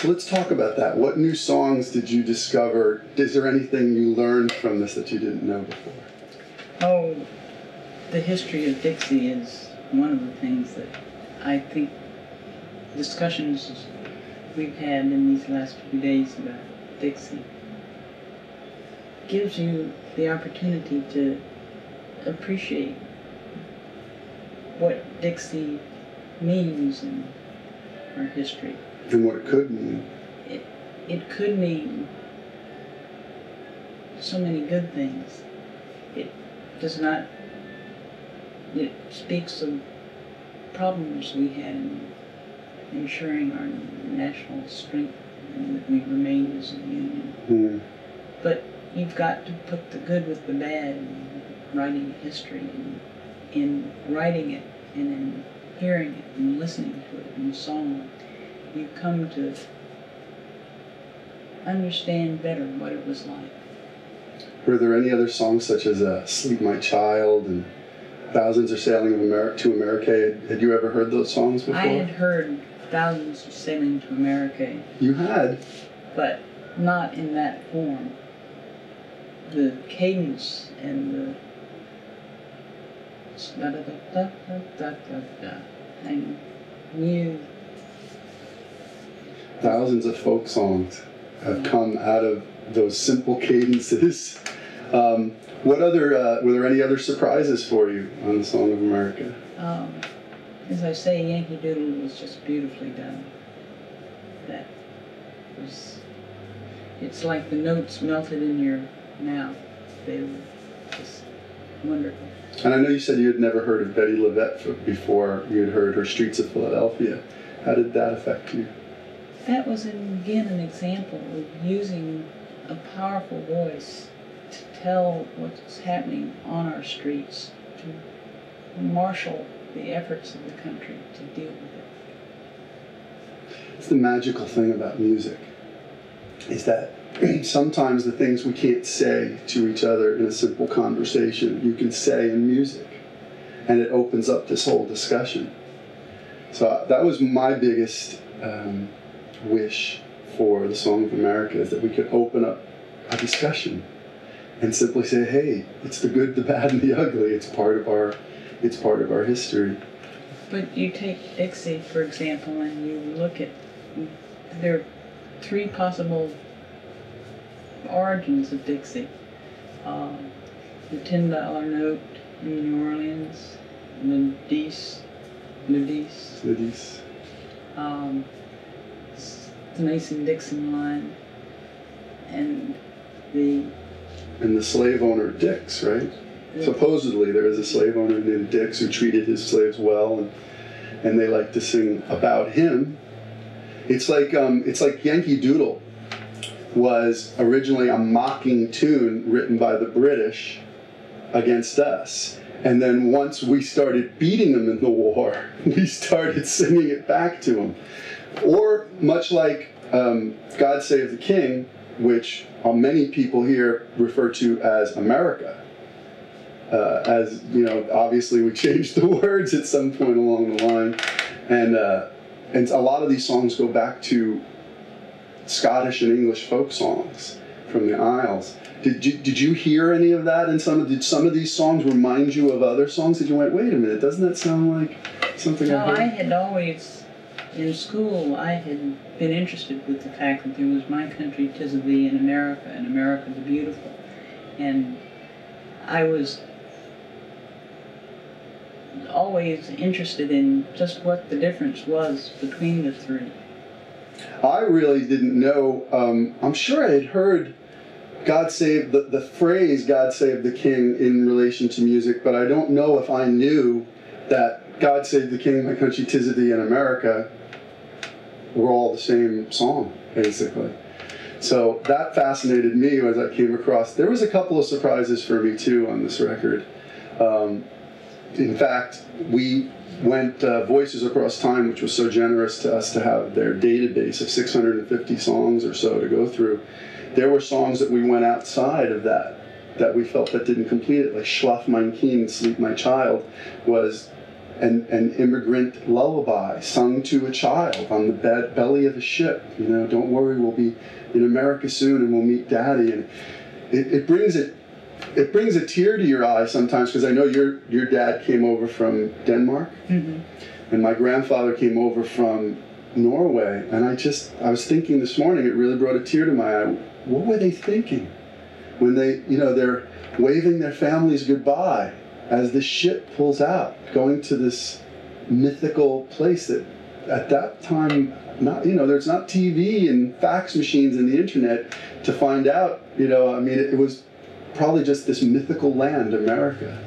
So let's talk about that. What new songs did you discover? Is there anything you learned from this that you didn't know before? Oh, the history of Dixie is one of the things that I think discussions we've had in these last few days about Dixie gives you the opportunity to appreciate what Dixie means in our history. And what it could mean. It could mean so many good things. It does not. It speaks of problems we had in ensuring our national strength and that we remain as a union. Mm. But you've got to put the good with the bad in writing history, and in writing it and in hearing it and listening to it in song. You come to understand better what it was like. Were there any other songs such as Sleep My Child and Thousands Are Sailing to America? Had you ever heard those songs before? I had heard Thousands Are Sailing to America. You had? But not in that form. The cadence and the da-da-da-da-da-da-da. I knew. Thousands of folk songs have come out of those simple cadences. What other, were there any other surprises for you on the Song of America? As I say, Yankee Doodle was just beautifully done. That was, it's like the notes melted in your mouth. They were just wonderful. And I know you said you had never heard of Betty LaVette before you had heard her Streets of Philadelphia. How did that affect you? That was, again, an example of using a powerful voice to tell what's happening on our streets, to marshal the efforts of the country to deal with it. It's the magical thing about music, is that sometimes the things we can't say to each other in a simple conversation, you can say in music, and it opens up this whole discussion. So that was my biggest wish for the Song of America, is that we could open up a discussion and simply say, hey, it's the good, the bad, and the ugly. It's part of our history. But you take Dixie, for example, and you look at, there are three possible origins of Dixie. The $10 note in New Orleans, Ludice, the Mason-Dixon line, and the slave owner Dix, right? Yeah. Supposedly there is a slave owner named Dix who treated his slaves well, and they like to sing about him. It's like Yankee Doodle was originally a mocking tune written by the British against us. And then once we started beating them in the war, we started singing it back to them. Or much like God Save the King, which many people here refer to as America. As you know, obviously we changed the words at some point along the line. And a lot of these songs go back to Scottish and English folk songs from the Isles. Did you hear any of that in did some of these songs remind you of other songs that you went, wait a minute, doesn't that sound like something I heard? I had always, in school, I had been interested with the fact that there was My Country, 'Tis of Thee, and America the Beautiful. And I was always interested in just what the difference was between the three. I really didn't know. I'm sure I had heard God Save, the phrase God Save the King in relation to music, but I don't know if I knew that God Save the King, My Country, 'Tis of Thee, and America were all the same song, basically. So that fascinated me as I came across. There was a couple of surprises for me, too, on this record. In fact, we went Voices Across Time, which was so generous to us to have their database of 650 songs or so to go through. There were songs that we went outside of that we felt that didn't complete it, like Schlaf mein Kind, Sleep My Child, was an immigrant lullaby sung to a child on the belly of a ship. You know, don't worry, we'll be in America soon and we'll meet Daddy. And it brings a tear to your eye sometimes, because I know your dad came over from Denmark, and my grandfather came over from Norway, and I was thinking this morning, it really brought a tear to my eye. What were they thinking when they're waving their families goodbye as the ship pulls out, going to this mythical place that at that time, there's not TV and fax machines and the internet to find out, it was probably just this mythical land, America.